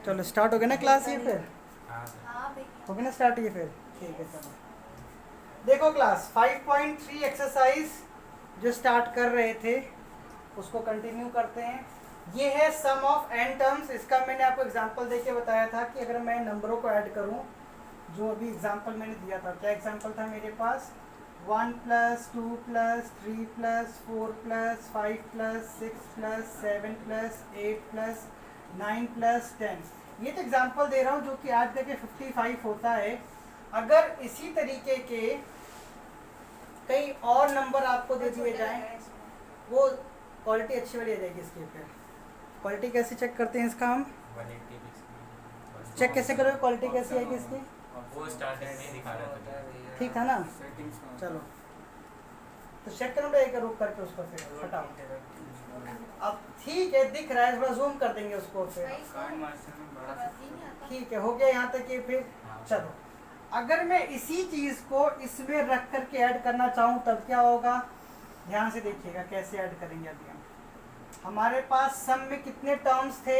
चलो स्टार्ट हो गया ना क्लास ये फिर हाँ हो गया ना स्टार्ट ये फिर ठीक है चलो देखो क्लास 5.3 एक्सरसाइज जो स्टार्ट कर रहे थे उसको कंटिन्यू करते हैं। ये है सम ऑफ एन टर्म्स। इसका मैंने आपको एग्जांपल देके बताया था कि अगर मैं नंबरों को ऐड करूं, जो अभी एग्जांपल मैंने दिया था, क्या एग्जांपल था मेरे पास 1 + 2 + 3 + 4 + 5 + 6 + 7 + 8 + 9 + 10। ये तो एग्जांपल दे रहा हूँ जो कि ऐड करके 55 होता है। अगर इसी तरीके के कई और नंबर आपको दे दिए जाएं, वो क्वालिटी अच्छी वाली आ जाएगी इसकी। फिर क्वालिटी कैसे चेक करते हैं इसका हम 180 चेक कैसे करोगे, क्वालिटी कैसी आएगी इसकी? वो स्टार्टिंग में दिखा रहा था। ठीक था ना? चलो तो चेक करो एक रुक करके उसको फिर हटाओ। अब ठीक है दिख रहा है, थोड़ा जूम कर देंगे उसको फिर। ठीक है हो गया यहाँ तक। ये फिर चलो अगर मैं इसी चीज को इसमें रख करके ऐड करना चाहूँ तब क्या होगा? ध्यान से देखिएगा कैसे ऐड करेंगे। अभी हम हमारे पास सम में कितने टर्म्स थे?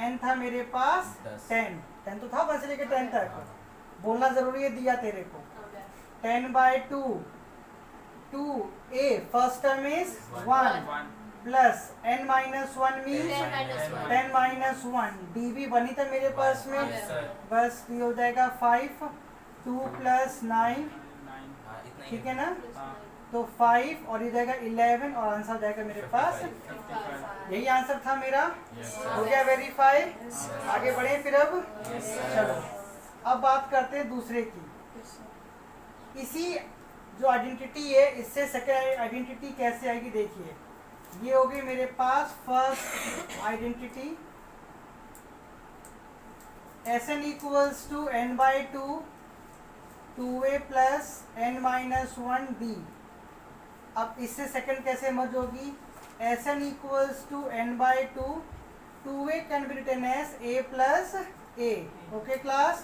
n था मेरे पास 10 तो था 1 से लेकर 10 तक। बोलना जरूरी है, दिया तेरे को 10/2 2a first term is 1 plus n - 1 means 10 - 1 d भी बनी था मेरे पास में। बस ये हो जाएगा 5 2 + 9 ठीक है ना? तो 5 और ये जाएगा 11 और आंसर जाएगा मेरे पास। यही आंसर था मेरा। हो गया वेरीफाई। आगे बढ़े फिर। अब चलो अब बात करते हैं दूसरे की। इसी जो आइडेंटिटी है इससे सेकेंड आइडेंटिटी कैसे आएगी देखिए। ये होगी मेरे पास first identity Sn = n/2 2a + n - 1 d। अब इससे सेकंड कैसे मर्ज होगी? Sn = n/2 2a can be written as a + a। Okay class?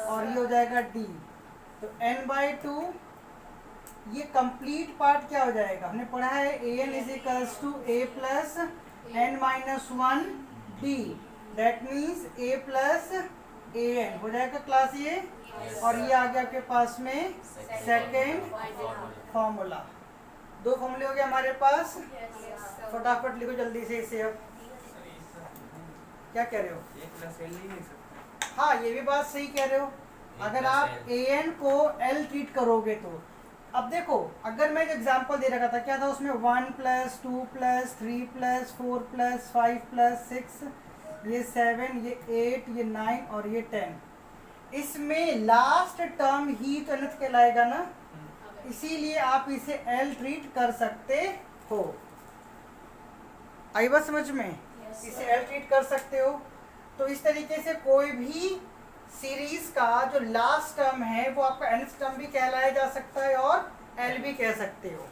और ये हो जाएगा d। तो n/2 ये कंप्लीट पार्ट क्या हो जाएगा? हमने पढ़ा है an = a + n - 1 d। That means a + an हो जाएगा क्लास ये। और ये आ गया आपके पास में सेकेंड फॉर्मूला। 2 फॉर्मूले हो गए हमारे पास। फटाफट लिखो जल्दी से इसे। अब क्या कह रहे हो? हाँ ये भी बात सही कह रहे हो। अगर आप an को l ट्रीट करोगे तो अब देखो अगर मैं जो एग्जांपल दे रखा था क्या था उसमें 1 + 2 + 3 + 4 + 5 + 6 ये 7 ये 8 ये 9 और ये 10। इसमें लास्ट टर्म ही तो nth कहलाएगा ना, इसीलिए आप इसे L ट्रीट कर सकते हो। आई बात समझ में? इसे L ट्रीट कर सकते हो। तो इस तरीके से कोई भी सीरीज का जो लास्ट टर्म है वो आपका nth टर्म भी कहलाया जा सकता है और L भी कह सकते हो।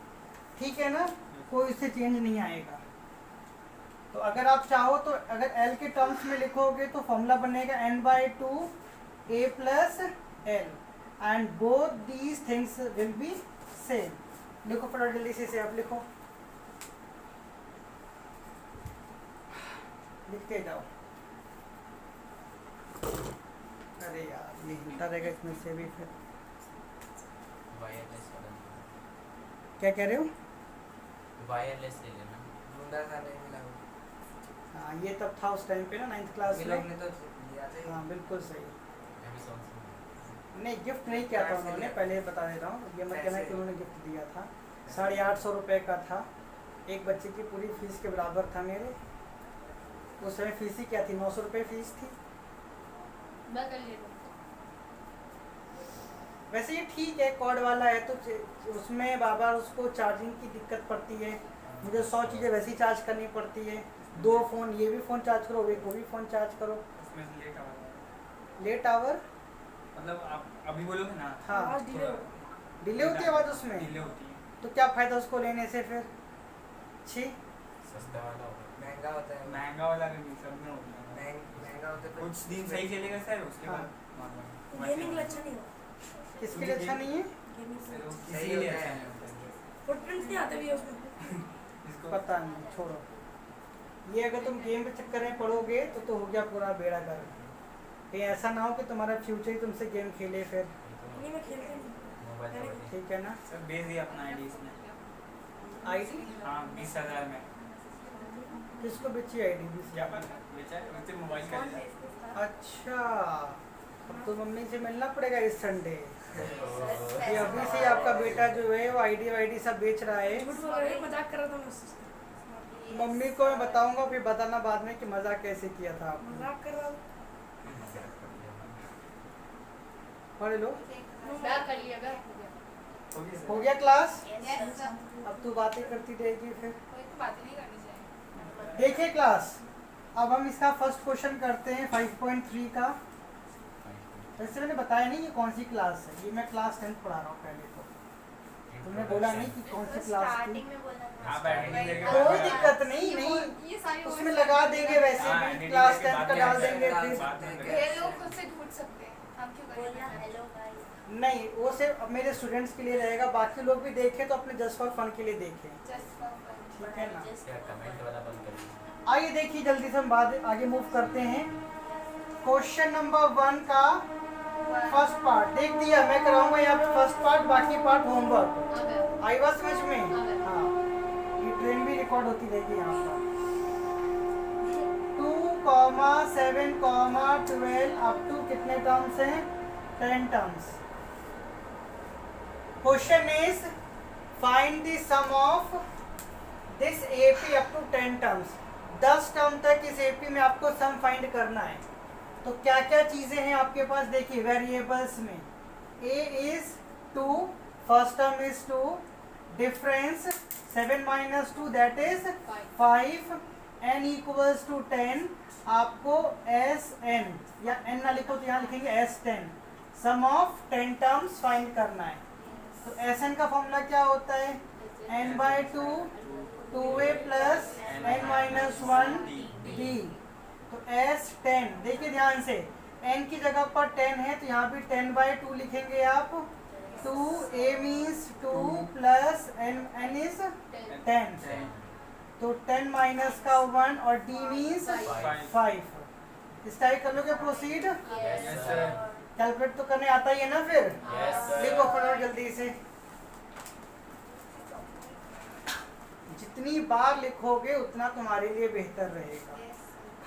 ठीक है ना? कोई इससे चेंज नहीं आएगा। तो अगर आप चाहो तो अगर L के टर्म्स में लिखोगे तो फॉर्मूला बनेगा n/2 a + l and both these things will be same. लिखो फटाफट जल्दी से आप लिखो, लिखते जाओ। अरे यार ये हिलता रहेगा इसमें से भी। फिर वायरलेस वाला क्या कह रहे हो? वायरलेस ले लेना। हाँ ये तब था उस टाइम पे ना 9th क्लास में। हाँ बिल्कुल सही। नहीं गिफ्ट नहीं किया था उन्होंने, पहले बता दे रहा हूँ। ये मत कहना कि उन्होंने गिफ्ट दिया था। 850 रुपये का था। एक बच्चे की पूरी फीस के बराबर था मेरे। उस समय फीस ही क्या थी? 900 रुपये फीस थी। वैसे ये ठीक है, कॉर्ड वाला है तो उसमें बार बार उसको चार्जिंग की दिक्कत पड़ती है। मुझे 100 चीज़ें वैसी चार्ज करनी पड़ती है। 2 फ़ोन, ये भी फ़ोन चार्ज करो, वो भी फ़ोन चार्ज करो। लेट आवर मतलब आप अभी बोलोगे ना? हाँ डिले होती है आवाज़ उसमें। डिले होती है। तो क्या फ़ायदा उसको लेने से फिर? छी सस्ता वाला होगा। महंगा होता है। महंगा वाला नहीं, सब में होता है। महंगा होता है कुछ दिन सही चलेगा सर, उसके हाँ। बाद गेमिंग अच्छा नहीं हो। किसके लिए अच्छा नहीं है? गेमिंग किसी के लिए अच्छा नहीं होता है। फुटप्रिंट्स नहीं आते भी है उसमें। इसको पता नहीं, छोड़ो। ये अगर तुम गेम के चक्कर में पढ़ोगे तो हो गया पूरा बेड़ा गर्क। कहीं ऐसा ना हो कि तुम्हारा फ्यूचर ही तुमसे गेम खेले फिर। नहीं मैं खेलती नहीं। मोबाइल तो बड़ी- ठीक है ना। सर भेज दिया अपना आईडी इसमें। आईडी हाँ 20,000 में। किसको बेची आईडी क्या पता बेचा है मुझे मोबाइल का कौन दिया। भेजता है? अच्छा, अब तो मम्मी से मिलना पड़ेगा इस संडे। ओह। ये अभी से आपका बेटा जो है वो आईडी वाईडी सब बेच रहा है। झूठ बोल रहे हो, मजाक कर रहा था मैं उससे। मम्मी को मैं बताऊंगा, फिर बताना बाद में कि मजाक कैसे किया था आपने। मजाक कर रहा था। पढ़ लो। बैक कर लिया बैक हो गया हो गया क्लास। यस सर अब तू बातें करती रहेगी फिर। कोई तो बात नहीं करनी चाहिए देखिए क्लास, अब हम इसका फर्स्ट क्वेश्चन करते हैं 5.3 का। वैसे मैंने बताया नहीं ये कौन सी क्लास है, ये मैं क्लास 10 पढ़ा रहा हूँ पहले तो। तुमने बोला नहीं कि कौन सी क्लास थी। स्टार्टिंग में बोलना था हाँ, बैठने देंगे। कोई दिक्कत नहीं, नहीं ये सारी उसमें लगा देंगे वैसे हाँ, भी, नहीं, क्लास नहीं, 10 का डाल देंगे फिर। बात नहीं ये लोग खुद से ढूंढ सकते हैं हम क्यों बोलना करें हेलो गाइस। नहीं, वो सिर्फ अब मेरे स्टूडेंट्स के लिए रहेगा, बाकी लोग भी देखें तो अपने जस्ट फॉर फन के लिए देखें। जस्ट फॉर फन ठीक है ना। क्या कमेंट वाला बंद कर दिया? आइए देखिए जल्दी से हम बाद आगे मूव करते हैं। क्वेश्चन नंबर 1 का फर्स्ट पार्ट देख दिया, मैं कराऊंगा यहाँ पे फर्स्ट पार्ट, बाकी पार्ट होमवर्क। आई बात समझ में? हाँ, ये ट्रेन भी रिकॉर्ड होती रहेगी यहाँ पर। 2, 7, 12 अप टू कितने टर्म्स हैं? 10 terms. Question is find the sum of this AP up to 10 terms. 10 term तक इस एपी में आपको सम फाइंड करना है। तो क्या क्या चीजें हैं आपके पास, देखिए वेरिएबल्स में a is 2, first term is 2, difference 7 - 2 that is 5, n equals to 10। आपको Sn या n ना लिखो तो यहाँ लिखेंगे S10, some of 10 terms find करना है। तो Sn का फॉर्मूला क्या होता है? n/2 2a plus n - 1 d। तो S10 देखिए ध्यान से, n की जगह पर 10 है तो यहाँ भी 10/2 लिखेंगे आप। 2a means 2 plus n is 10, तो 10 माइनस का 1 और d मीन्स 5। इस टाइप कर लोगे प्रोसीड। Yes, sir. कैलकुलेट तो करने आता ही है ना फिर। Yes, sir. लिखो फटाफट जल्दी से। जितनी बार लिखोगे उतना तुम्हारे लिए बेहतर रहेगा।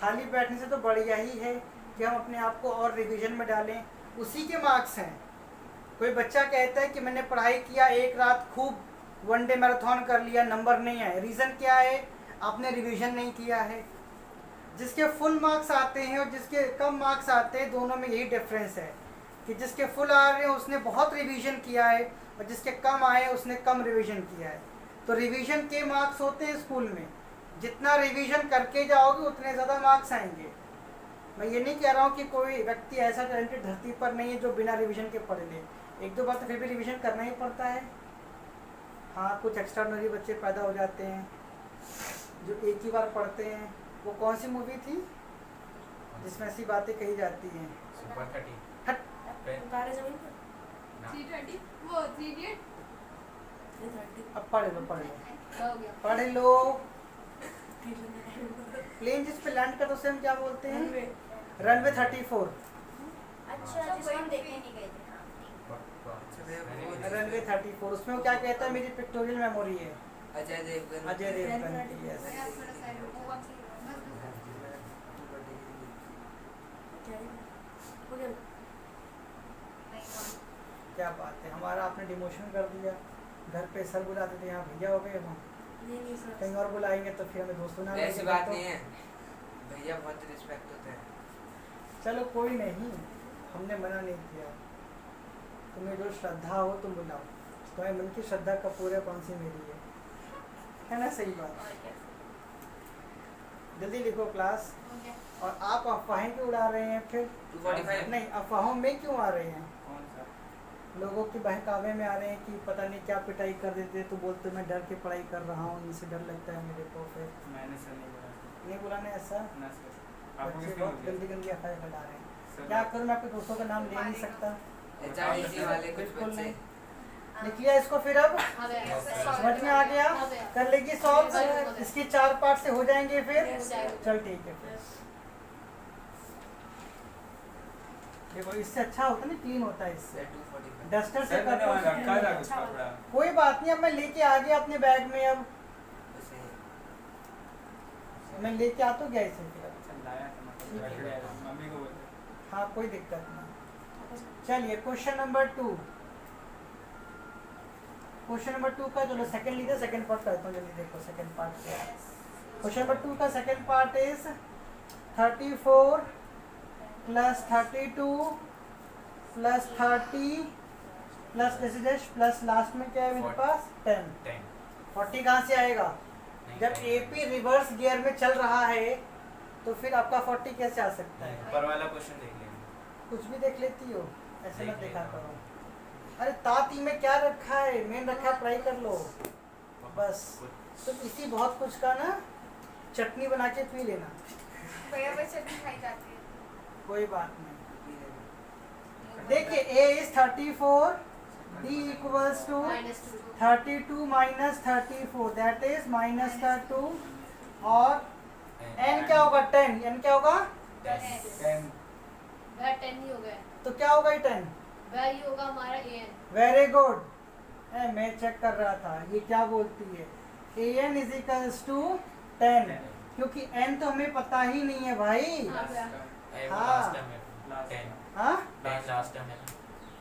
खाली बैठने से तो बढ़िया ही है कि हम अपने आप को और रिवीजन में डालें, उसी के मार्क्स हैं। कोई बच्चा कहता है कि मैंने पढ़ाई किया, एक रात खूब वनडे मैराथन कर लिया, नंबर नहीं आए। रीज़न क्या है? आपने रिवीजन नहीं किया है। जिसके फुल मार्क्स आते हैं और जिसके कम मार्क्स आते हैं, दोनों में यही डिफरेंस है कि जिसके फुल आ रहे हैं उसने बहुत रिवीजन किया है और जिसके कम आए उसने कम रिवीजन किया है। तो रिवीजन के मार्क्स होते हैं स्कूल में, जितना रिवीजन करके जाओगे उतने ज़्यादा मार्क्स आएंगे। मैं ये नहीं कह रहा हूँ कि कोई व्यक्ति ऐसा टैलेंटेड धरती पर नहीं है जो बिना रिवीजन के पढ़ ले, एक दो बार तो फिर भी रिवीजन करना ही पड़ता है। हाँ, कुछ एक्स्ट्राऑर्डिनरी बच्चे पैदा हो जाते हैं जो एक ही बार पढ़ते हैं। वो कौन सी मूवी थी जिसमें ऐसी बातें कही जाती हैं? सुपर 30 हट, पे उतारे जमीन पर। ना 320 वो 3 अब पढ़ लो पढ़ लो हो गया पढ़ लो। प्लेन जिस पे लैंड करते उसे हम क्या बोलते हैं? रनवे 34। अच्छा जिसको हम देखने नहीं गए थे। रनवे 34 उसमें वो क्या कहता है? मेरी पिक्टोरियल मेमोरी है। अजय देवगन अजय देवगन की, yes। मैं थोड़ा सा वो कौन सी क्या है? हो गया। क्या बात है, हमारा आपने डिमोशन कर दिया। घर पे सर बुलाते थे, यहाँ भैया हो गए हम। नहीं सर। कहीं और बुलाएंगे तो फिर हमें दोस्तों ना ऐसी लगेगा बात तो। नहीं है भैया, बहुत रिस्पेक्ट होते हैं। चलो कोई नहीं, हमने मना नहीं किया। तुम्हें जो श्रद्धा हो तुम बुलाओ, तुम्हारे मन की श्रद्धा का पूरे कौन सी मेरी है ना? सही बात। और क्या जल्दी लिखो क्लास। हो गया और आप अफवाहें क्यों उड़ा रहे हैं फिर? 245 नहीं, अफवाहों में क्यों आ रहे हैं? कौन सा? लोगों के बहकावे में आ रहे हैं कि पता नहीं क्या पिटाई कर देते, तो बोलते मैं डर के पढ़ाई कर रहा हूँ, इनसे डर लगता है मेरे को। फिर मैंने सर नहीं बोला। नहीं बोला ना ऐसा। ना सर। आपको बच्चे किसने बहुत बोला? गंदी गंदी अफवाहें फैला रहे हैं। सर, क्या करूँ, मैं आपके दोस्तों का नाम ले नहीं सकता। एचआरडीसी वाले कुछ बिल्कुल बच्चे नहीं। लिख लिया इसको फिर अब आ गया समझ में आ गया आ गया। कर लेगी सॉल्व Yes. इसके 4 पार्ट से हो जाएंगे फिर हो जाएगा। चल ठीक है फिर देखो इससे अच्छा होता है ना क्लीन होता है इससे 245 डस्टर से सर मैंने वहाँ करते रखा था हैं। कुछ कपड़ा कोई बात नहीं अब मैं लेके आ गया अपने बैग में अब उसे मैं लेके आ तो गया इसे फिर अब। चल लाया था मतलब रख लिया था, मम्मी को बोलते हाँ कोई दिक्कत नहीं चलिए क्वेश्चन नंबर 2 क्वेश्चन नंबर 2 का चलो सेकंड लीजिए सेकंड पार्ट करता हूँ जल्दी देखो सेकंड पार्ट क्या है क्वेश्चन नंबर 2 का second part is 34 plus 32 plus 30 plus plus last में क्या है मेरे पास 10 10 40 कहाँ से आएगा जब एपी रिवर्स गियर में चल रहा है तो फिर आपका 40 कैसे आ सकता है ऊपर वाला क्वेश्चन देख लेंगे। कुछ भी देख लेती हो ऐसे मत देख देखा लेता करो अरे ताती में क्या रखा है मेन रखा है ट्राई कर लो बस तो इसी बहुत कुछ का ना चटनी बना के पी लेना भैया बस चटनी खाई जाती है। कोई बात नहीं देखिए A is 34 D equals to -2 32 minus 34 that is minus का 2 और n क्या होगा 10 n क्या होगा 10 वह 10 ही हो गया। तो क्या होगा ये 10 वह ही होगा हमारा an। वेरी गुड मैं चेक कर रहा था ये क्या बोलती है an इज इक्वल्स टू 10 क्योंकि n तो हमें पता ही नहीं है भाई आ गया। हाँ। लास्ट टर्म है 10 हाँ 10 लास्ट टर्म है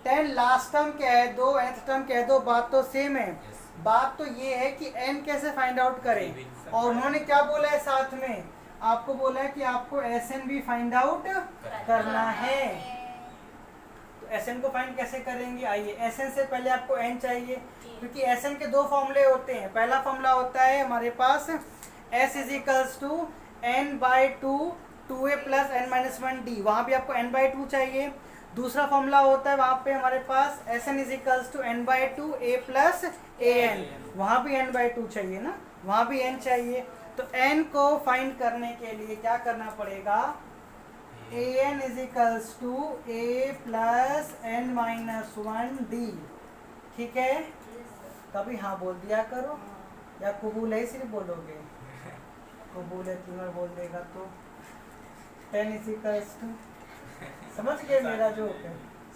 10 लास्ट टर्म कह दो nth टर्म कह दो बात तो सेम है Yes. बात तो ये है कि n कैसे फाइंड आउट करें और उन्होंने क्या बोला है साथ में आपको बोला है कि आपको Sn भी फाइंड आउट करना है तो Sn को फाइंड कैसे करेंगे आइए Sn से पहले आपको n चाहिए क्योंकि Sn के दो फॉर्मूले होते हैं पहला फॉर्मूला होता है हमारे पास S is equals to n by 2 2a plus n minus 1d वहाँ भी आपको n बाई 2 चाहिए दूसरा फॉर्मूला होता है वहाँ पे हमारे पास Sn is equals to n by 2 a plus an वहाँ भी n बाई 2 चाहिए ना वहाँ भी n चाहिए तो n को फाइंड करने के लिए क्या करना पड़ेगा an is equals to a plus n minus 1d ठीक है कभी हाँ बोल दिया करो या कबूल है सिर्फ बोलोगे कबूल है तीन बार बोल देगा तो 10 इज इक्वल्स टू समझ गए मेरा जो है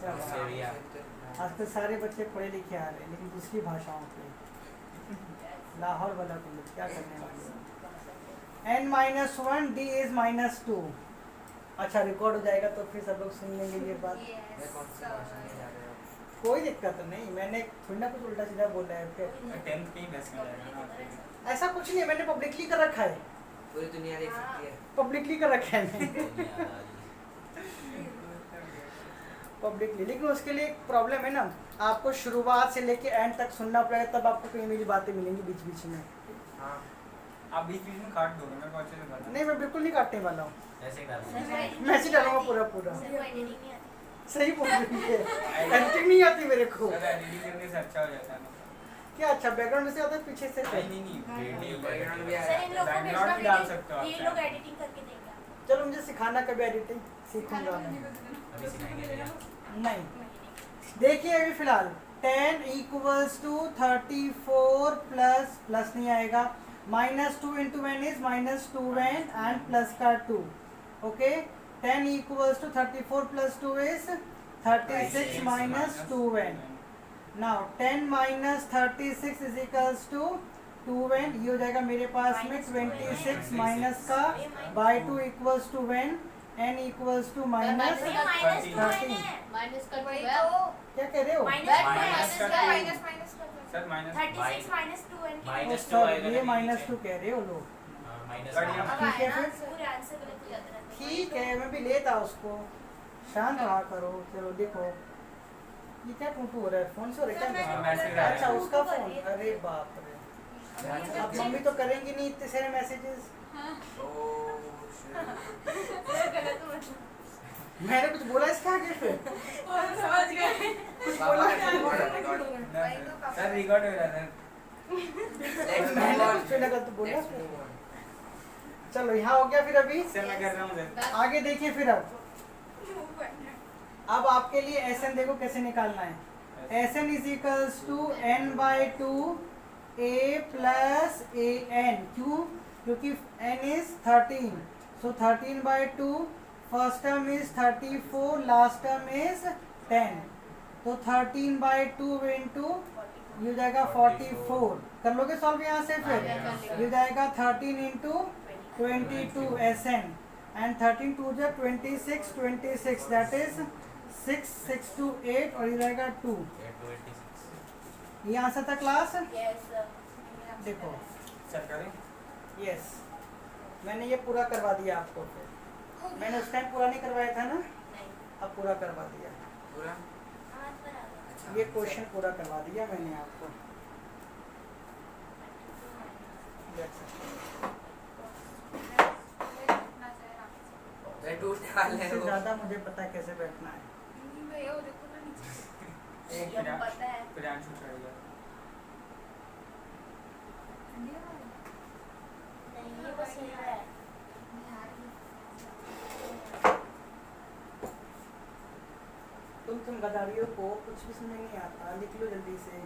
उससे भी आज तो सारे बच्चे पढ़े लिखे आ रहे हैं लेकिन दूसरी भाषाओं के लाहौर वाला को लोग क्या करने वाले n minus 1 d is minus 2 अच्छा रिकॉर्ड हो जाएगा तो फिर सब लोग सुन लेंगे ये बात मैं कौन सी भाषा में जा रहे हो कोई दिक्कत नहीं मैंने थोड़ी ना कुछ उल्टा सीधा बोला है फिर 10th के ही बेस्ट में जाएगा ना ऐसा कुछ नहीं है मैंने पब्लिकली कर रखा है पूरी दुनिया देख सकती है पब्लिकली कर रखा है मैंने पब्लिकली लेकिन उसके लिए एक प्रॉब्लम है ना आपको शुरुआत से लेके एंड तक सुनना पड़ेगा तब आपको कहीं मेरी बातें मिलेंगी बीच बीच में हाँ आप बीच बीच में काट दोगे मेरे को अच्छे से बता नहीं मैं बिल्कुल नहीं काटने वाला हूँ ऐसे ही डाल मैं ऐसे डालूंगा पूरा पूरा सही बोल रही है एडिटिंग नहीं आती मेरे को सर एडिटिंग करने से अच्छा हो जाता है मतलब क्या अच्छा बैकग्राउंड से आता है पीछे से नहीं वीडियो बैकग्राउंड भी सर इन लोगों को Background भेजना भी डाल वीडियो, सकते हो आप ये चाहे। लोग एडिटिंग करके देंगे चलो मुझे सिखाना कभी एडिटिंग सीखूंगा मैं अभी सिखाएंगे भैया नहीं देखिए अभी फिलहाल 10 इक्वल्स टू 34 प्लस प्लस नहीं आएगा minus 2 into n is minus 2n and plus का 2 okay 10 equals to 34 plus 2 is 36 minus 2n now 10 minus 36 is equals to 2n ये हो जाएगा मेरे पास में 26 माइनस का by 2 equals to n equals to minus minus 13 minus कर वही दिया। तो क्या कह रहे हो माइनस का माइनस माइनस कर दो। Sir minus 36 minus 2 n minus sir 2 आएगा ये ना माइनस नीचे। 2 कह रहे हो लोग माइनस बढ़िया। अब ठीक है आया ना फिर? पूरे आंसर गलत हो जाते रहते हैं। ठीक है मैं भी लेता उसको शांत रहा करो चलो देखो ये क्या टूटू हो रहा है फोन से हो रहा है क्या मैसेज आ रहा है। अच्छा उसका फोन अरे बाप रे अब मम्मी तो करेंगी नहीं इतने सारे मैसेजेस ओह शिट गलत हुआ। मैंने कुछ बोला इसके आगे फिर समझ गए। कुछ बोला सर रिकॉर्ड हो रहा है मैंने कुछ फिर गलत बोला चलो यहाँ हो गया फिर अभी सर मैं कर रहा हूँ सर आगे देखिए फिर अब आपके लिए एसएन देखो कैसे निकालना है S n is equals to n by two a plus a n. क्यों? क्योंकि n is 13, so 13 by two, first term is 34, last term is 10, तो 13 बाई टू इंटू ये हो जाएगा 44। कर लोगे सॉल्व यहाँ से? फिर ये हो जाएगा 13 into 22 S n and 13 two जो 26, 26 दैट इज 6, 6 to 8 और ये रहेगा 2। 8 to 86। ये आंसर था क्लास। यस देखो सर करें। यस, मैंने ये पूरा करवा दिया आपको। फिर मैंने उस टाइम पूरा नहीं करवाया था ना, नहीं अब पूरा करवा दिया। पूरा हाथ पर आ गया। अच्छा ये क्वेश्चन पूरा करवा दिया मैंने आपको। देख सकते हो। ये टूटने वाले हैं इससे वो। ज़्यादा मुझे पता है कैसे बैठना है। एक ये पता है। प्रियांशु चढ़ेगा। नहीं ये बस ये है। तुम गदारियों को कुछ भी समझ नहीं आता, लिख लो जल्दी से।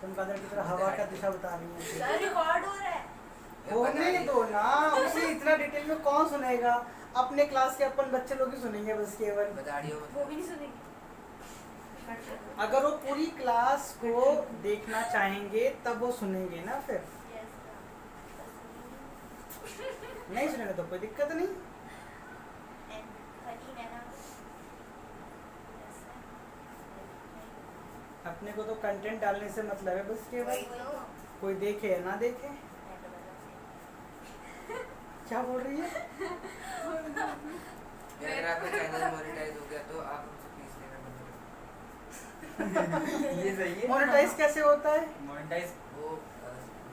तुम गदर की तरह हवा का दिशा बता रही सर है। रिकॉर्ड हो रहा है। होने दो ना, उसे इतना डिटेल में कौन सुनेगा? अपने क्लास के अपन बच्चे लोग ही सुनेंगे बस केवल। बदाड़ियों वो भी नहीं सुनेंगे। अगर वो पूरी क्लास को देखना चाहेंगे तब वो सुनेंगे ना। फिर यस नहीं सुनेंगे तो कोई दिक्कत नहीं। एंड 13 है ना। अपने को तो कंटेंट डालने से मतलब है बस केवल। तो कोई देखे या ना देखे। क्या बोल रही है? अगर आपका चैनल मोनेटाइज हो गया तो आप हमसे फीस लेना बंद करो। ये सही है। मोनेटाइज कैसे होता है? मोनेटाइज वो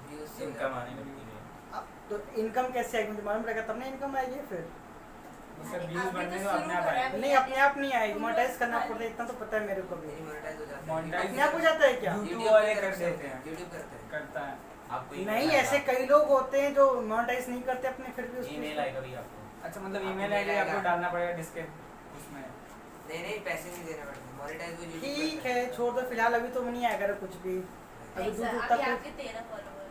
व्यूज से इनकम आने लगती है। अब तो इनकम कैसे आएगी? मुझे मालूम रहेगा तब ना इनकम आएगी। फिर उससे व्यूज अभी बढ़ने तो तो अपने आप शुरू आएगा। नहीं, अपने आप नहीं आएगी। मोनेटाइज करना पड़ता है, इतना तो पता है मेरे को भी। मेरी मोनेटाइज हो जाता है। Monetize- अपने आप हो जाता है क्या? YouTube वाले कर देते हैं। YouTube करते हैं। करता है। आपको नहीं, ऐसे कई लोग होते हैं जो मोनेटाइज नहीं करते अपने, फिर भी ईमेल आएगा भी आपको। अच्छा मतलब आपको ईमेल mail आईडी आपको आएगा। डालना पड़ेगा जिसके उसमें। नहीं पैसे नहीं देने पड़ते। मोनेटाइज वो YouTube ठीक करता है, छोड़ दो फिलहाल। अभी तो नहीं आएगा कुछ भी। अभी नहीं दूर सर, दूर अभी तक आपके 13 फॉलोवर।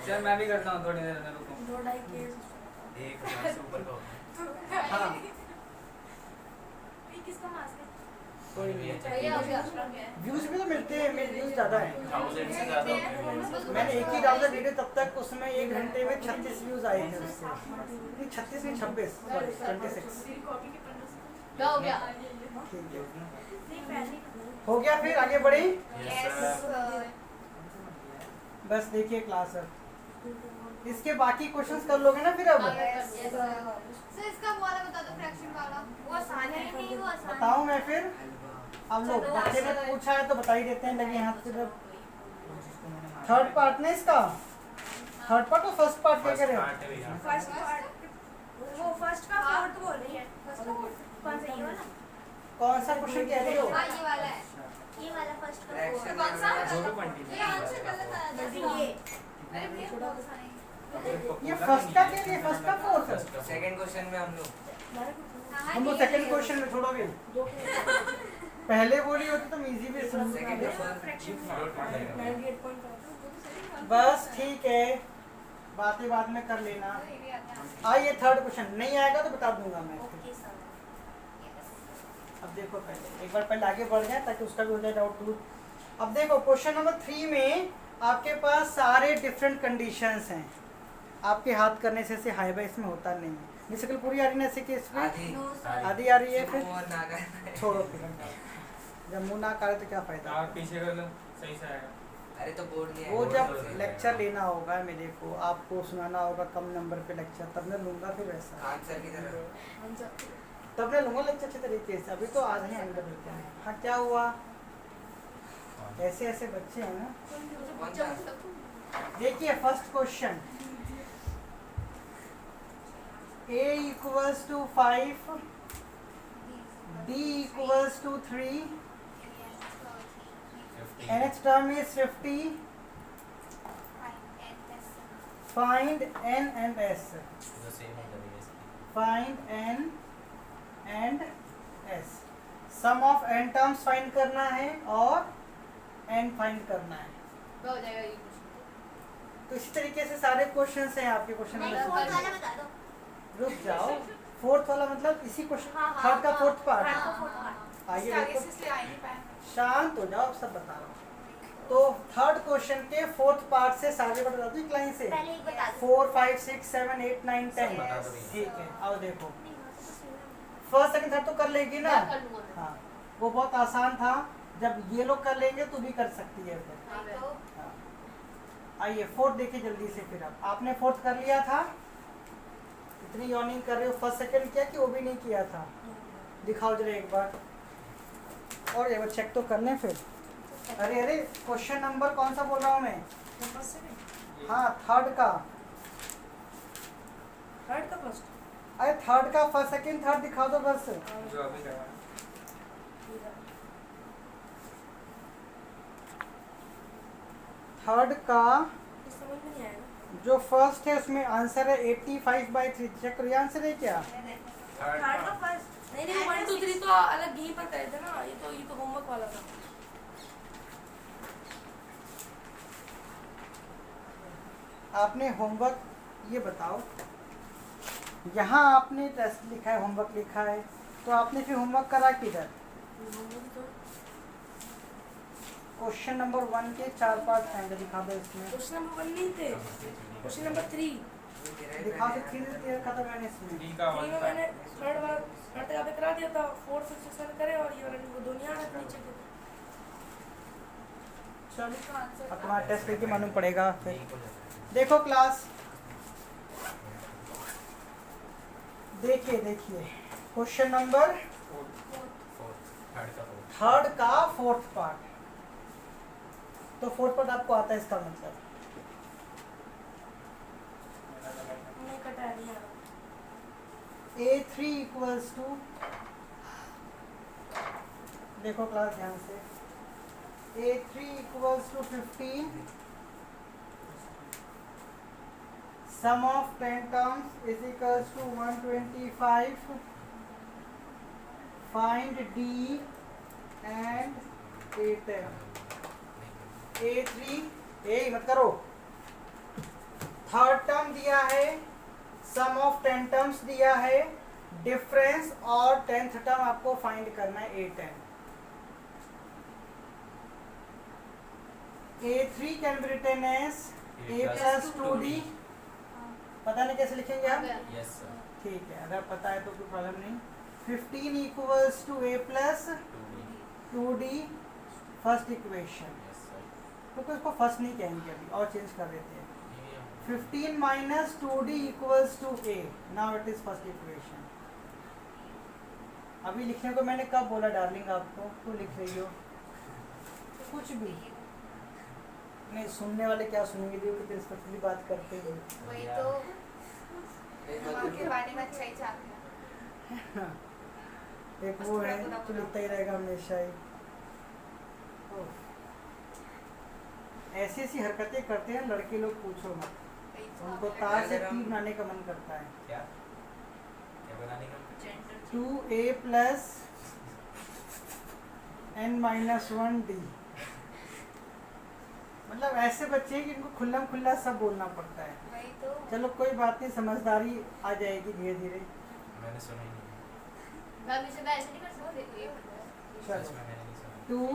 चल मैं भी करता हूँ थोड़ी देर में, रुको। 1000 से ऊपर का होगा। हाँ ये किसका मास्क है? कोई नहीं। भैया अभी आश्रम में है। व्यूज भी तो मिलते हैं, मेरे व्यूज ज़्यादा हैं। 1000 से ज़्यादा होते हैं। मैंने एक ही डाला वीडियो, तब तक उसमें 1 घंटे में 36 व्यूज आए थे उससे। नहीं 36 नहीं 26, सॉरी 26। क्या हो गया? ठीक है, नहीं पहले हो गया। फिर आगे बढ़े। Yes, sir। बस देखिए क्लास अब इसके बाकी क्वेश्चंस कर लोगे ना फिर? अब सर इसका वो वाला बता दो, फ्रैक्शन वाला। वो आसान है नहीं, वो आसान है। बताऊं मैं फिर? हलवा। अब लोग बच्चे ने पूछा है तो बता ही देते हैं, लगे हाथ से। जब जिसको मैंने मारा थर्ड पार्ट ने इसका, थर्ड पार्ट और फर्स्ट पार्ट क्या First करें? part है भैया। फर्स्ट पार्ट वो फर्स्ट का फोर्थ बोल रही है। फर्स्ट का कौन सा ये वाला? कौन सा क्वेश्चन कह रहे हो? हाँ ये वाला है। ये वाला फर्स्ट का Fraction फोर्थ। कौन सा? दो तो कंटिन्यू। ये आंसर गलत आया था। ये अरे भैया बहुत सारे हैं। ये फर्स्ट का कह रही है, फर्स्ट का फोर्थ? First का सेकंड क्वेश्चन में हम लोग हाँ, हम लोग ये सेकंड है। क्वेश्चन में छोड़ोगे। पहले बोली होती तो इजी भी समझ सेकंड सकते। क्वेश्चन बस ठीक है, बातें बाद में कर लेना। ये भी आता है। आइए थर्ड क्वेश्चन, नहीं आएगा तो बता दूंगा मैं। Okay sir. अब देखो पहले एक बार पहले आगे बढ़ जाए ताकि उसका भी हो जाए डाउट दूर। अब देखो क्वेश्चन नंबर 3 में आपके पास सारे डिफरेंट कंडीशंस हैं। आपके हाथ करने से हाई बाई इसमें होता नहीं है। मिसकल पूरी आ रही है ऐसे केस में? आधी नो सारी। आधी आ रही है फिर? मुंह ना कर। छोड़ो फिर, जब मुंह ना करे तो क्या फायदा? आप पीछे कर लो, सही से आएगा। अरे तो बोर्ड नहीं वो आएगा। जब लेक्चर लेना होगा मेरे को, आपको सुनाना होगा कम नंबर पे लेक्चर, तब मैं लूंगा फिर वैसा। आंसर की तरह तब मैं लूंगा लेक्चर अच्छे तरीके से। अभी तो आज ही अंदर मिलते हैं। हाँ क्या हुआ? ऐसे ऐसे बच्चे हैं ना। कौन सा? देखिए first question, a equals to 5, b equals to 3, 50। nth term is 50, find n and s, The same होगा भैया इसकी। find n and s। Sum of n terms find करना है और n फाइंड करना है। हो जाएगा ये क्वेश्चन। तो इसी तरीके से सारे क्वेश्चंस हैं आपके क्वेश्चन नहीं, नंबर फोर्थ वाला बता दो। रुक जाओ। फोर्थ वाला मतलब इसी क्वेश्चन हाँ, हाँ, थर्ड का हाँ, फोर्थ पार्ट हाँ, fourth part। आइए इसके आगे देखो, से इसलिए आ ही नहीं पाए। शांत हो जाओ, सब बता रहा हूँ। तो थर्ड क्वेश्चन के फोर्थ पार्ट से सारे को बता दो एक लाइन से। पहले एक बता दो। 4 5 6 7 8 9 10 बता दो भैया। ठीक है। आओ देखो, नहीं, वहाँ से तो सुनना फर्स्ट सेकंड थर्ड तो कर लेगी ना। मैं कर लूंगा मैं। हाँ, वो बहुत आसान था। जब ये लोग कर लेंगे तो भी कर सकती है फिर। हाँ, नहीं तो हाँ। आइए फोर्थ देखिए जल्दी से। फिर अब आपने फोर्थ कर लिया था, इतनी यॉर्निंग कर रहे हो। फर्स्ट सेकंड किया कि वो भी नहीं किया था? दिखाओ जरा एक बार, और एक बार चेक तो कर लें फिर। अरे अरे, क्वेश्चन नंबर कौन सा बोल रहा हूँ मैं? Number second. हाँ, थर्ड का। थर्ड का फर्स्ट। अरे थर्ड का फर्स्ट सेकंड थर्ड दिखा दो बस। जो अभी करवा है। थर्ड का समझ में नहीं आएगा। जो फर्स्ट है उसमें आंसर है 85/3। चेक करिए, आंसर है क्या? थर्ड का फर्स्ट। नहीं नहीं, 1 2 3 तो अलग यहीं पर करे थे ना। ये तो होमवर्क वाला था। आपने होमवर्क, ये बताओ, यहाँ आपने टेस्ट लिखा है, होमवर्क लिखा है, तो आपने फिर होमवर्क करा किधर? क्वेश्चन नंबर 1 के 4 पार्ट हैं, दिखा दो इसमें। क्वेश्चन नंबर 1 नहीं थे, क्वेश्चन नंबर 3। दिखा दो, 3 से खत्म मैंने इसमें। डी का 3 में मैंने थर्ड वाला थर्ड का करा दिया था। 4 5 6 7 करे, और ये वाला वो दुनिया है नीचे के। चलो, अब तुम्हारा टेस्ट लेके मालूम पड़ेगा फिर। देखो क्लास, देखिए देखिए, क्वेश्चन नंबर थर्ड का फोर्थ पार्ट। तो फोर्थ पार्ट आपको आता है, इसका मतलब नहीं कटा नहीं आ रहा। A3 इक्वल्स टू, देखो क्लास ध्यान से, A3 equals to 15, sum of 10 terms is equals to 125. Find D and A10. A3 मत करो, थर्ड टर्म दिया है, सम ऑफ 10 टर्म्स दिया है, डिफरेंस और 10th टर्म आपको फाइंड करना है A10। A3 can be written as A plus 2D। पता नहीं कैसे लिखेंगे आप? Yes sir. ठीक है, अगर पता है तो कोई प्रॉब्लम नहीं। 15 equals to A plus 2D first equation. Yes sir. क्योंकि उसको फर्स्ट नहीं कहेंगे अभी, और चेंज कर देते हैं। 15 minus 2D equals to A. Now it is first equation. अभी लिखने को मैंने कब बोला डार्लिंग आपको? क्यों लिख रही हो? कुछ भी नहीं, सुनने वाले क्या सुनेंगे, जो कि रिस्पेक्टफुली बात करते हैं। वही तो हम आपके बारे में अच्छा ही चाहते हैं। एक वो है जो लिखता ही रहेगा हमेशा ही। ऐसी ऐसी हरकतें करते हैं लड़के लोग, पूछो मत। वही तो उनको आप- तार से तीर बनाने का मन करता है। क्या क्या बनाने का? 2A plus n minus 1D। मतलब ऐसे बच्चे हैं कि इनको खुल्ला खुल्ला सब बोलना पड़ता है। वही तो चलो कोई बात नहीं, समझदारी आ जाएगी धीरे धीरे। मैंने सुना ही नहीं। मैं अभी से ऐसे नहीं कर सकती। सच में मैंने नहीं सुना। 2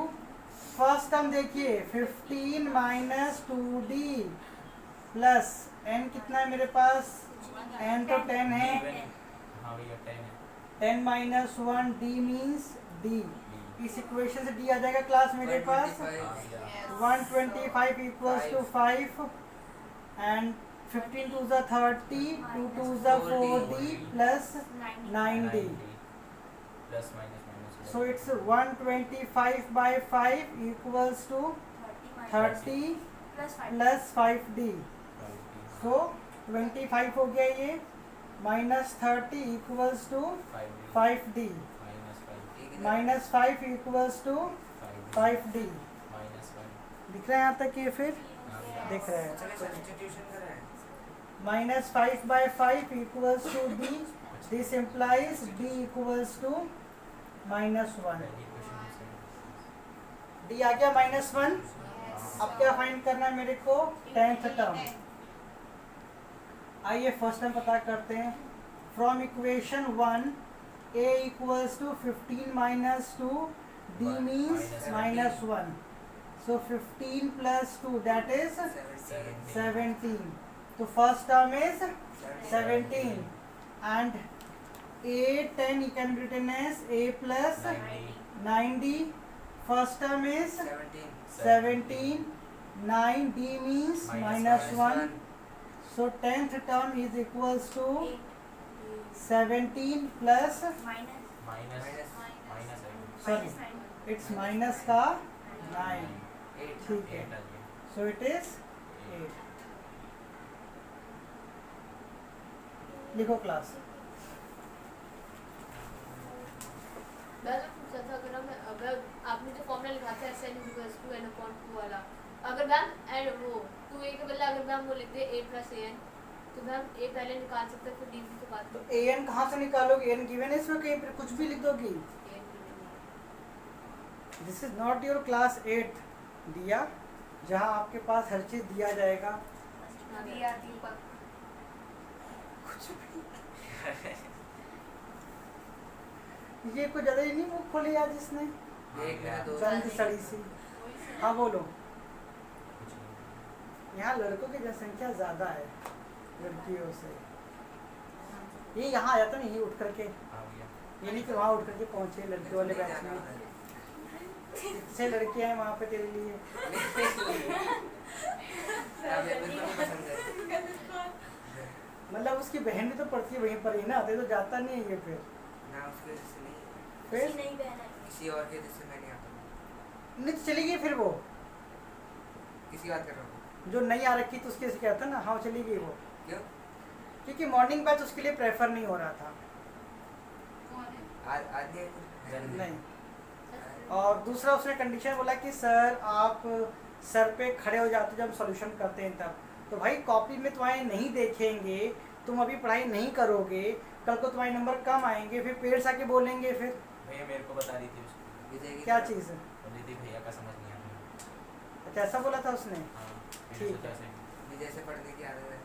फर्स्ट हम देखिए, 15 minus 2D प्लस n कितना है मेरे पास? n तो 10 है। हाँ भैया 10 है। 10 minus 1D means D। इस इक्वेशन से D आ जाएगा क्लास मेरे पास। 125 equals to 5 and 15 to the 30, 2 to the 4D plus 9D. Plus minus minus. So it's 125/5 equals to 30 plus 5D. So 25 हो गया ये, minus 30 equals to 5D. Minus 5 minus 5 equals to 5D. Minus 1। दिख रहा है यहाँ तक ये? फिर दिख रहा है। चलिए सब्स्टिट्यूशन करें। minus 5/5 equals to D. This implies D equals to -1। पहली क्वेश्चन से डी आ गया -1। अब क्या फाइंड करना है मेरे को? 10th term. आइए फर्स्ट टर्म पता करते हैं। From equation 1 a equals to 15 - 2 d means -1। So 15 + 2 that is 17। तो first term is 17 and a10 you can written as a plus 9d. First term is 17, 9d means -1. So 10th term is equals to 17 plus minus sorry it's minus का 9। ठीक है, so it is 8। लिखो class. मैंने पूछा था अगर आपने जो फॉर्मूला लिखा था SN = n/2 वाला, अगर मैम एंड वो 2a के बदले अगर मैम वो लिख दे a + an, तो मैम a पहले निकाल सकते हैं फिर d के बाद। तो an कहाँ से निकालोगे? an गिवन है इसमें, कहीं पर कुछ भी लिख दोगी। This is not your class 8 दिया, जहाँ आपके पास हर चीज दिया जाएगा। दिया दीपक ये कुछ ज्यादा ही नहीं मुँह खोली आज इसने, एक मेरा दोस्त चंद सड़ी सी। हाँ बोलो। कुछ नहीं। यहाँ लड़कों की जनसंख्या ज्यादा है लड़कियों से। ये यहाँ आया था ना, ये उठ करके, आ गया। ये नहीं कि वहाँ उठ करके पहुँचे लड़कियों वाले बैच में। इतने लड़कियाँ हैं वहाँ पे तेरे लिए। मतलब उसकी बहन भी तो पढ़ती है वहीं पर ही ना, आते तो जाता नहीं है ये फिर। ना उसकी वजह से नहीं, फिर नहीं बहना है। किसी और की वजह से मैं नहीं आता। नहीं तो चली गई फिर वो, किसी बात कर रहा हूँ? जो नहीं आ रखी तो उसके से क्या था ना, हाँ चली गई वो, क्यों? क्योंकि मॉर्निंग बैच उसके लिए प्रेफर नहीं हो रहा था। आज नहीं नहीं, और दूसरा उसने कंडीशन बोला कि सर आप सर पे खड़े हो जाते जब सॉल्यूशन करते हैं तब। तो भाई कॉपी में तुम्हारे नहीं देखेंगे, तुम अभी पढ़ाई नहीं करोगे, कल को तुम्हारे नंबर कम आएंगे, फिर पेड़ से आके बोलेंगे फिर। भैया मेरे को बता रही थी उसको, विजय की क्या चीज़ है? बोली थी भैया का समझ नहीं आता। अच्छा ऐसा बोला था उसने। हाँ, फिर ठीक सोचा है। से विजय से पढ़ने की आदत है।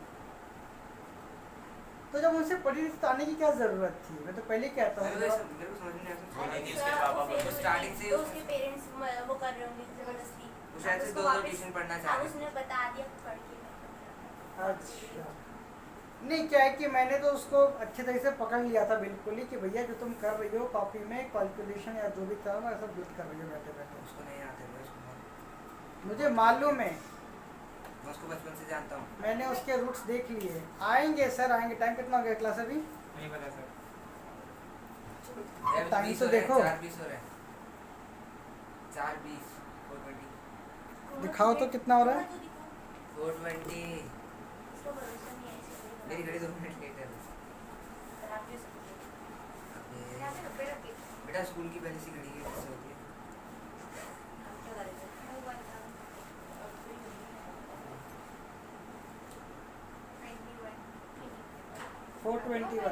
तो जब उनसे पढ़ी थी तो आने की क्या ज़रूरत थी? मैं तो पहले कहता हूँ। मेरे को समझ नहीं आता। बोली थी उसके पापा वो बोलते स्टार्टिंग से तो उसके पेरेंट्स वो कर रहे होंगे जबरदस्ती। वो शायद से उसको 2 वापस- ट्यूशन पढ़ना अब चाहती उसने बता दिया पढ़ के। अच्छा, नहीं क्या है कि मैंने तो उसको अच्छे तरीके से पकड़ लिया था बिल्कुल ही, कि भैया जो तुम कर रही हो कॉपी में कैलकुलेशन या जो भी कर रहा हो सब गलत कर रही हो बैठे बैठे। उसको नहीं आते, मैं उसको मुझे मालूम है, मैं उसको बचपन से जानता हूँ। मैंने उसके रूट्स देख लिए। आएंगे सर आएंगे। टाइम कितना हो गया क्लास अभी? नहीं पता सर। टाइम तो देखो। 4:20 हो रहा है। 4:20 4:20 दिखाओ तो कितना हो रहा है। 4:20। इसको भरोसा नहीं है इसलिए। मेरी घड़ी 2 मिनट लेट है। खराब भी हो सकती है। यहाँ पे रुपए रखे बेटा स्कूल की पहली सी घड़ी है, कैसे होती है? हम क्या करेंगे? 421।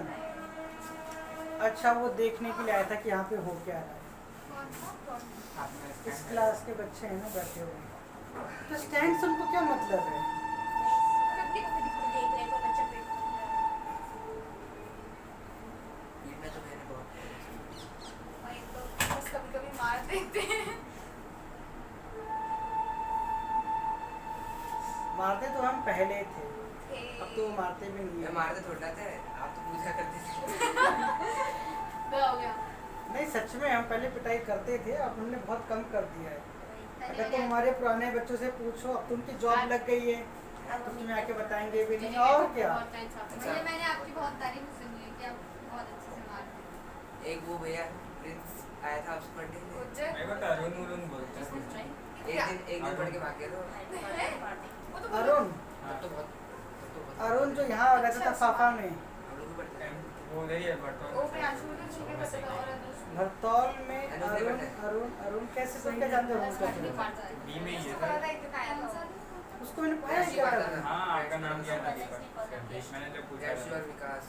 अच्छा वो देखने के लिए आया था कि यहाँ पे हो क्या रहा है। इस क्लास के बच्चे हैं ना बैठे हुए, तो स्टैंड से उनको क्या मतलब है? देख रहे हैं कोई बच्चा पेट पीटना तो मैंने बहुत किया। वही तो बस कभी कभी मार देते हैं। मारते तो हम पहले थे, थे। अब तो वो मारते भी नहीं मैं है। मारते थोड़ा थे, आप तो पूजा करते थे। क्या हो गया? नहीं सच में हम पहले पिटाई करते थे, अब हमने बहुत कम कर दिया है। पहले अगर तुम वाले- हमारे पुराने बच्चों से पूछो, अब तुमकी जॉब लग गई है तो तुम्हें आके बताएंगे भी नहीं। और क्या, पहले मैंने आपकी बहुत तारीफ सुनी है कि आप बहुत अच्छे से मारते हैं। एक वो भैया प्रिंस आया था आपसे पढ़ने के लिए। उज्जर? मेरे को तो अरुण उरुण बोलते हैं। एक दिन पढ़ के भाग गया तो। वो तो अरुण तब तो बहुत अरुण जो यहाँ रहता था फाफा में, हम लोग भी पढ़ते थे। वो उधर ही है बर्तन। वो पे आंसू में छुपे पता था और अंदर भरतौल में। अरुण अरुण नहीं अरुण अरुण कैसे तुम क्या जानते हो उसको? बी में ही है उसको पता सर। था एक दिन आया था वो। उसको मैंने पढ़ा किया था। हाँ आपका नाम क्या था दीपक? मैंने जब पूछा That's था। your विकास।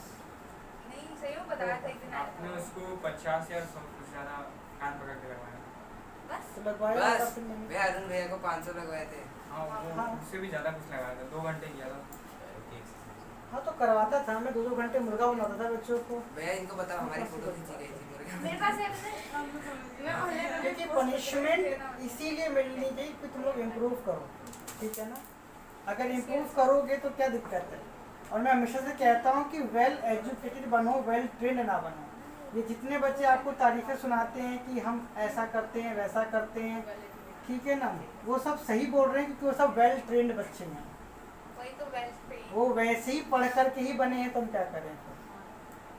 नहीं सही सही हो बताया था एक दिन आया आपने था। उसको 50 या 100 से ज़्यादा कान पकड़ के लगाया। बस तो लगवाया बस होगा फिर मैंने। मैं अरुण भैया को 500 लगवाए थे। हाँ वो हाँ। उससे भी ज़्यादा कुछ लगाया था, 2 घंटे किया था। हाँ तो करवाता था मैं, 2-2 घंटे मुर्गा बनाता था बच्चों को। भैया इनको बताओ हमारी फोटो खींची गई थी मुर्गे मेरे में। पास है मैं क्योंकि पनिशमेंट इसीलिए मिलनी चाहिए कि तुम लोग इम्प्रूव करो, ठीक है ना। अगर इम्प्रूव करोगे तो क्या दिक्कत है। और मैं हमेशा से कहता हूँ कि वेल एजुकेटेड बनो, वेल ट्रेंड ना बनो। ये जितने बच्चे आपको तारीफ़ें सुनाते हैं कि हम ऐसा करते हैं वैसा करते हैं, ठीक है ना, वो सब सही बोल रहे हैं क्योंकि वो सब वेल ट्रेंड बच्चे हैं। वही तो वेल्थ पे वो वैसे ही पढ़ कर के ही बने हैं, तो हम क्या करें फिर।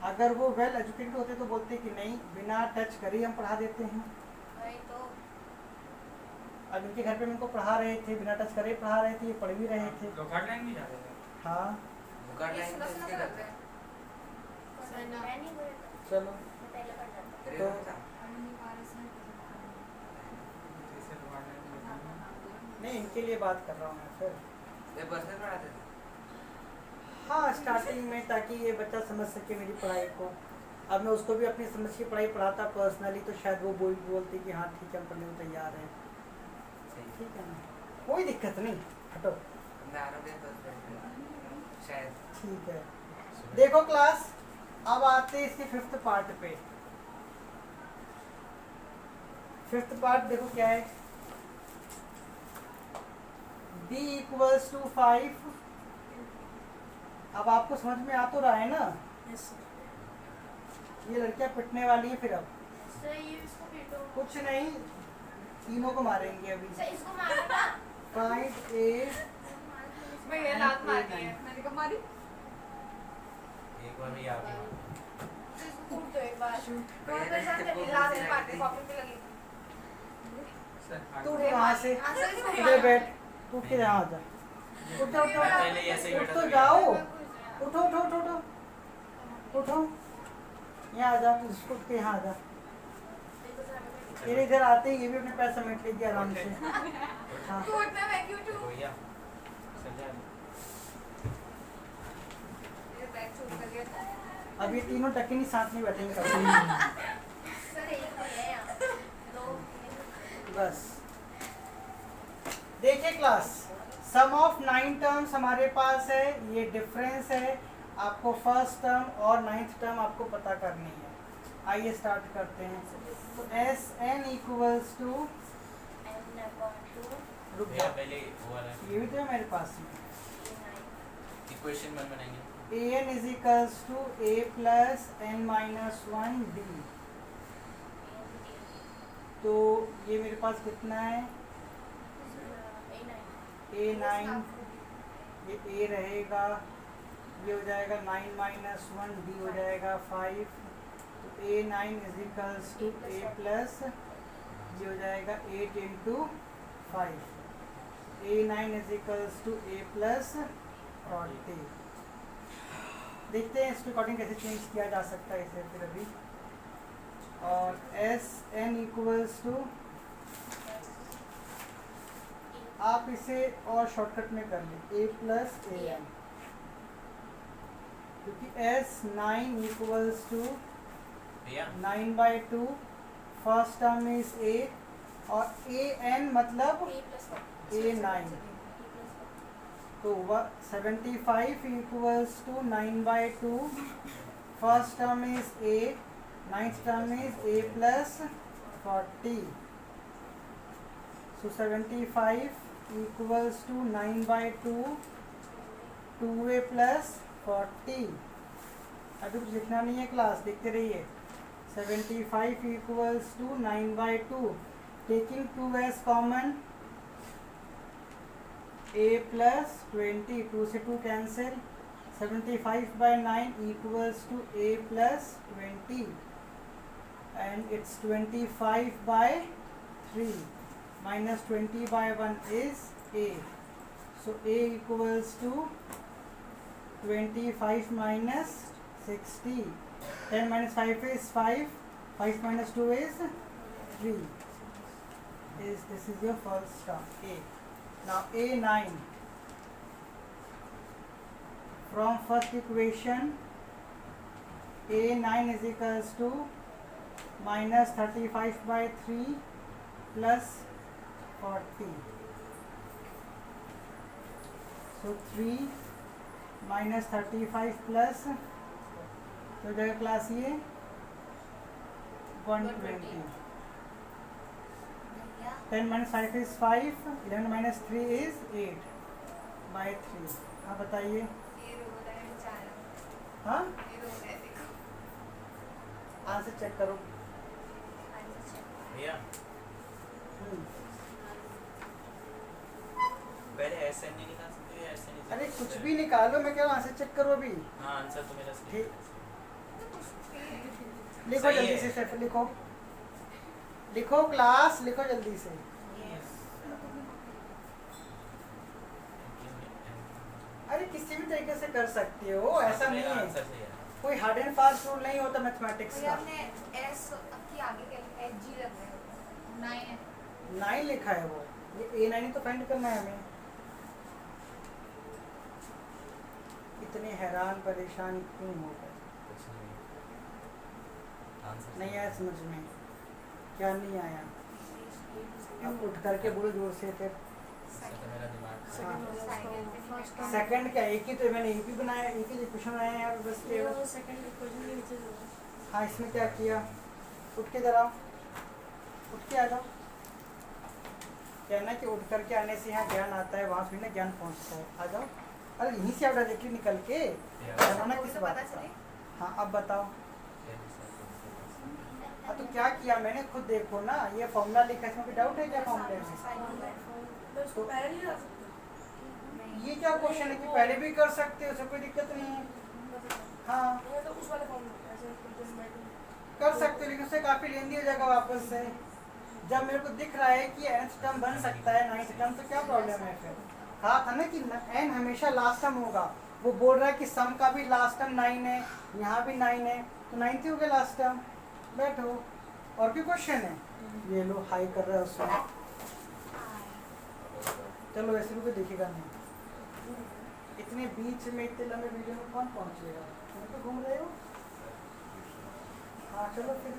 अगर वो वेल एजुकेटेड होते तो बोलते कि नहीं बिना टच करे ही हम पढ़ा देते हैं। वही तो अब इनके घर पे मैं इनको पढ़ा रहे थे, बिना टच करे पढ़ा रहे थे, ये पढ़ भी रहे थे। लोखंड लाइन भी जाते थे। हाँ मुकाट ये लाइन सुना तो सुना इसके करते करते हैं सना। मैं नहीं बोलता चलो। मैं पहले पढ़ जाता तेरे तो- को था। जैसे लोखंड लाइन में जाते हैं। नहीं इनके लिए बात कर रहा हूँ मैं फिर। ये पर्सनल पढ़ाते थे। हाँ स्टार्टिंग में, ताकि ये बच्चा समझ सके मेरी पढ़ाई को। अब मैं उसको भी अपनी समझ की पढ़ाई पढ़ाता पर्सनली, तो शायद वो बोलती कि हाँ ठीक है हम पढ़ने को तैयार हैं, सही। ठीक है ना, कोई दिक्कत नहीं, हटो, मैं आरव भैया फर्स्ट फ्रेंड शायद। ठीक है। देखो क्लास, अब आते हैं इसके 5th पार्ट पे। 5th पार्ट देखो क्या है, b = 5। अब आपको समझ में आ तो रहा है ना, यस सर। ये लड़कियां पिटने वाली है फिर। अब सर ये इसको पीटो। कुछ नहीं, तीनों को मारेंगे अभी। अच्छा इसको मारना पॉइंट ए मैं ये लात मारनी है मैंने कहा मारी एक बार भी आ गई। इसको कूट दो एक बार तो भैया मेरे साथ ने मेरी वो लात मुझसे मारती लगी कॉपी पे लगी सर तू आगे- वहाँ से हाँ, सर, इसको इधर मारना। बैठ, तू के यहाँ जा, उठ जा, उठ जा, पहले ही ऐसे ही उठ बैठा तो था। जाओ, उठो उठो उठो उठो उठो, यहाँ आ जा, इसको उठ के यहाँ आ जा। ये इधर आते ही ये भी अपने पैर समेट लेगी आराम से। हाँ तू उठना मैं क्यों उठूं भैया समझा नहीं। मेरे बैग छूट कर गया अब ये तीनों टक्के साथ में बैठेंगे कभी। सर एक ही है यहाँ दो बस देखिए क्लास, सम ऑफ 9 टर्म्स हमारे पास है, ये डिफरेंस है। आपको फर्स्ट टर्म और 9th टर्म आपको पता करनी है। आइए स्टार्ट करते हैं। तो Sn = n/2 रुक भैया जा, पहले वो वाला ये भी तो है मेरे पास में। इक्वेशन वन बनाएंगे। An = a + n - 1 d। तो ये मेरे पास कितना है, a9, ये a रहेगा, ये हो जाएगा 9 - 1 d हो जाएगा 5। तो a9 = a प्लस ये हो जाएगा 8 × 5। a9 = a + 40। देखते हैं इसके अकॉर्डिंग कैसे चेंज किया जा सकता है इसे फिर अभी। और Sn = आप इसे और शॉर्टकट में कर लें, a + an, क्योंकि S9 = भैया 9/2, फर्स्ट टर्म इज a, और an मतलब a9। तो 75 = 9/2, first term is a, 9th term is a + 40। So 75 = 9/2, 2a + 40। अभी कुछ लिखना नहीं है क्लास, देखते रहिए। 75 = 9/2, टेकिंग 2 as कॉमन, a + 20, 2 से 2 cancel. 75/9 = a + 20, and it's 25/3 minus 20/1 is a. So a = 25 minus 60. 10 minus 5 is 5. 5 minus 2 is 3. This is your first term, a. Now a9. From first equation, A9 is equals to minus 35/3 plus 40. So 3 minus 35 plus, तो जगह class ये 120. 10 minus 5 is 5, 11 minus 3 is 8/3. हाँ बताइए. ये रो रहा है बेचारा, हाँ ये रो रहा है देखो। आंसर चेक करो. Answer check. भैया हम्म. पहले ऐसे नहीं निकाल सकते या ऐसे नहीं? अरे कुछ भी निकालो, मैं क्या आंसर चेक करो अभी. हाँ आंसर तो मेरा सही ठीक. है। लिखो सही जल्दी है। से सिर्फ लिखो. लिखो क्लास, लिखो जल्दी से. अरे किसी भी तरीके से कर सकते हो, ऐसा नहीं है. आंसर सही है। कोई हार्ड एंड फास्ट रूल नहीं होता मैथमेटिक्स भैया का. हमने एस की आगे क्या लिखा है? जी लग रहा है। 9 है। 9 लिखा है वो. ये A9 ही तो फाइंड करना है हमें. इतने हैरान परेशान क्यों हो गए? कुछ नहीं। आंसर नहीं आया समझ में? क्या नहीं आया? अब उठ करके बोलो जोर से फिर. तो मेरा दिमाग हाँ. सेकंड क्या, एक ही तो मैंने एक ही बनाया, एक ही इक्वेशन बनाया यार बस ये केवल. वो सेकंड इक्वेशन के नीचे जो है। हाँ इसमें क्या किया? उठ के जरा, उठ के आ जाओ. कहना कि उठ करके आने से यहाँ ज्ञान आता है, वहाँ से भी ना ज्ञान पहुँचता है. आ जाओ. अरे यहीं से आप डायरेक्टली निकल के बनाना वो किस तो बात पता का? चले। हाँ अब बताओ. हाँ तो क्या किया मैंने, खुद देखो ना. ये फॉर्मूला लिखा है, इसमें कोई डाउट है क्या फॉर्मूले में? मैं उसको पहले नहीं ला सकता। ये क्या क्वेश्चन है कि पहले भी कर सकते हो, उससे कोई दिक्कत नहीं है. हाँ ये तो उस वाले फॉर्म में ऐसे कुछ मैं कर सकते हो, लेकिन उससे काफ़ी लेंदी हो जाएगा वापस से. जब मेरे को दिख रहा है कि nth टर्म बन सकता है 9th टर्म, तो क्या प्रॉब्लम है फिर? कहा था ना कि n हमेशा लास्ट टर्म होगा. वो बोल रहा है कि सम का भी लास्ट टर्म 9 है, यहाँ भी 9 है, तो 9th ही हो गया लास्ट टर्म. बैठो. और भी क्वेश्चन है? ये लो हाई कर रहा है उसमें. चलो वैसे भी कोई देखेगा नहीं. इतने बीच में इतने लंबे वीडियो में कौन पहुँचेगा? तुम तो घूम रहे हो. हाँ चलो फिर.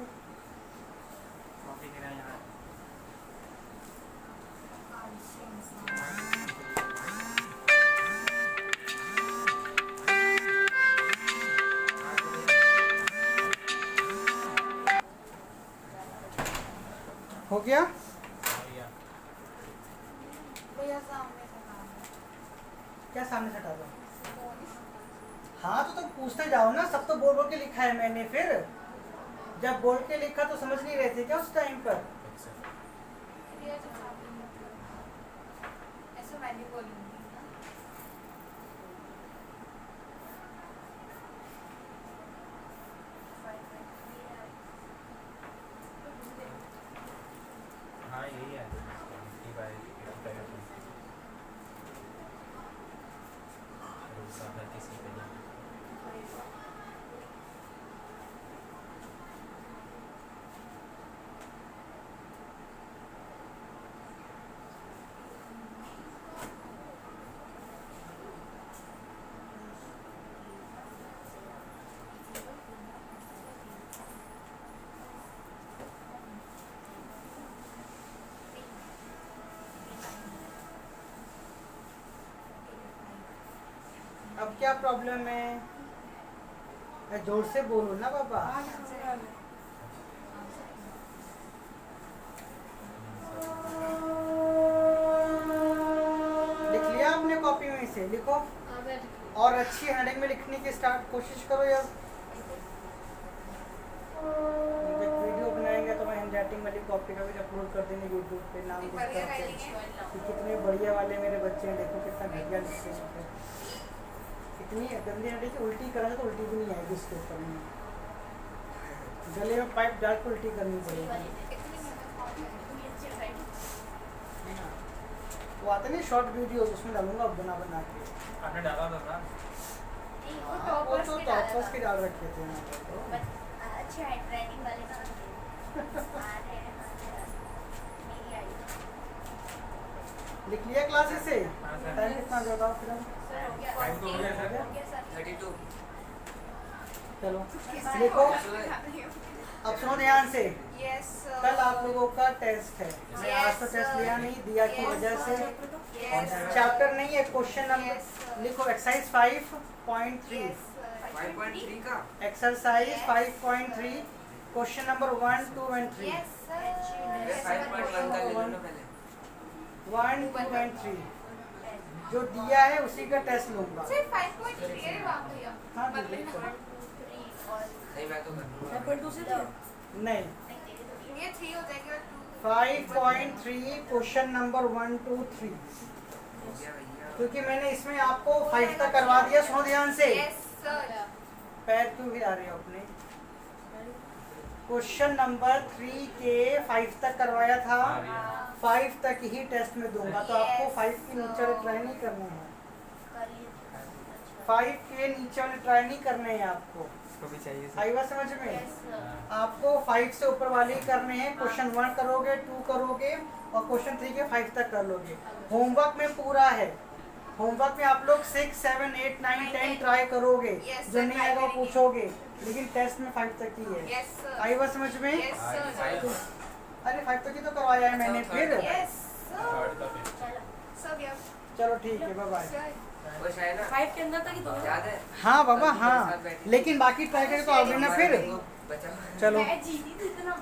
कॉपी मेरा यहाँ है। हो गया? भैया भैया सामने से काम है। क्या सामने से हटा दो? हाँ तो तुम पूछते जाओ ना. सब तो बोल बोल के लिखा है मैंने. फिर जब बोल के लिखा तो समझ नहीं रहे थे क्या उस टाइम पर? भैया जो सामने मतलब ऐसे मैंने बोलूँगी ना। हाँ यही है कि भाई किसी पे नहीं. अब क्या प्रॉब्लम है? जोर से बोलो ना बाबा. लिख लिया आपने कॉपी में से? लिखो. और अच्छी हैंडराइटिंग में लिखने की स्टार्ट कोशिश करो यार. जब वीडियो बनाएंगे तो मैं हैंडराइटिंग वाली कॉपी का भी अपलोड कर देंगे यूट्यूब पे. नाम बढ़िया लिखकर राइटिंग है। कि कितने बढ़िया वाले मेरे बच्चे हैं. देखो कितना घटिया लिखते हैं. इतनी गंदी हैंडराइटिंग कि उल्टी करेंगे तो उल्टी भी नहीं आएगी इसके ऊपर में. गले में पाइप डाल के उल्टी करनी पड़ेगी. इतनी मेहनत कौन करे? वो आते नहीं शॉर्ट वीडियो, उसमें डालूंगा बना बना के. आपने डाला था ना? हाँ, वो तो टॉपर्स के डाल रखे थे यहाँ पर तो. अच्छा हैंडराइटिंग वाले का मेरी आई। लिख लिया क्लासेस से? हाँ सर। टाइम कितना ज़्यादा फिर हम? सर हो गया। टाइम तो हो गया सर। हो गया सर। 32 चलो लिखो। अब सुनो ध्यान से, यस कल आप लोगों का टेस्ट है, मैं आज तो टेस्ट लिया नहीं, दिया की वजह से चैप्टर नहीं है। क्वेश्चन नंबर लिखो, एक्सरसाइज 5.3, 5.3 का exercise 5.3 question number 1, 2 and 3। Yes sir. ये 5.1 का ले लो ना पहले। 1, 2 and 3 जो दिया है उसी का टेस्ट लूंगा। सिर्फ 5.3 है बाप भैया। हाँ जी बिल्कुल। नहीं मैं तो कर लूंगा। 5.2 से 3 नहीं, ये 3 हो जाएगा और 2 5.3 क्वेश्चन नंबर 1, 2, 3, हो गया भैया। क्योंकि मैंने इसमें आपको 5 तक करवा दिया। सुनो ध्यान से, यस सर। पैर क्यों हिला रहे हो अपने? क्वेश्चन नंबर 3 के 5 तक करवाया था, 5 तक ही टेस्ट में दूंगा, तो आपको 5 के नीचे वाले ट्राई नहीं करने हैं, 5 के नीचे वाले ट्राई नहीं करने हैं आपको। इसको भी चाहिए आई बात समझ में? आपको 5 से ऊपर वाले ही करने हैं। क्वेश्चन 1 करोगे, 2 करोगे और क्वेश्चन 3 के 5 तक कर लोगे। होमवर्क में पूरा है, होमवर्क में आप लोग 6, 7, 8, 9, 10 ट्राई करोगे, Yes, जो sir, नहीं try आएगा वो करेंगे। पूछोगे, लेकिन टेस्ट में 5 तक ही है। Yes sir. आई बात समझ में? Yes sir. अरे 5 तक ही तो करवाया है मैंने फिर। Yes sir. सर गया चलो ठीक है, बाय बाय। सर। वो शायद ना 5 के अंदर तक ही तो याद है? हाँ बाबा कल तुम्हारे हाँ, साथ बैठी थी। लेकिन बाकी ट्राई करके तो आओगे ना फिर। बचा चलो मैं जीती थी इतना